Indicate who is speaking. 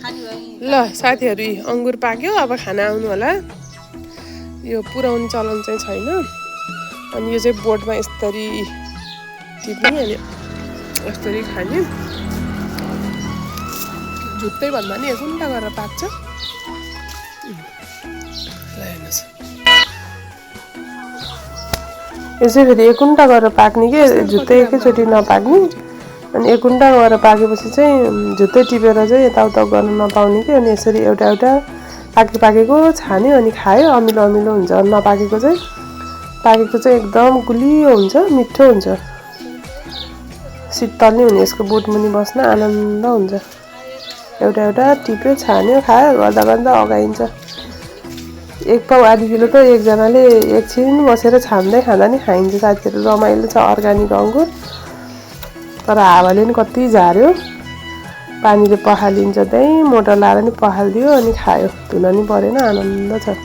Speaker 1: ल साथीहरु अंगुर पाक्यो अब खाना आउनु होला यो पुराउने चलन चाहिँ छैन अनि यो चाहिँ बोर्डमा यसरी टिप्ने अनि यसरी खाने झुट्टै भन्दा नि एक घण्टा गरेर पाक्छ ल हेर्नुस् यसै फेरि एक घण्टा गरेर पाक्ने के झुट्टै एकैचोटि नपाक्ने अनि एक घण्टा गरेर पाकेपछि चाहिँ झुट्टै टिपेर चाहिँ यताउता गर्न नपाउने के अनि यसरी एउटा एउटा पाकेको छान्यो अनि खायो अमिलो अमिलो हुन्छ नपाकेको चाहिँ पाकेको चाहिँ एकदम गुलियो हुन्छ मिठो हुन्छ शीतल नि हुने यसको बोटमुनि बस्न आनन्द हुन्छ एउटा एउटा टिप्यो छान्यो खायो गर्दा गर्दा अगाइन्छ एक पाउ आधी किलो त एकजनाले एकछिन बसेर छान्दै खाँदा नि खाइन्छ साथीहरु रमाइलो छ अर्गानिक अंगुर तर हावाले नि कति झार्यो पानीले पखालिन्छ त्यही मोटर लाएर नि पखालिदियो अनि खायो धुन नि परेन आनन्द छ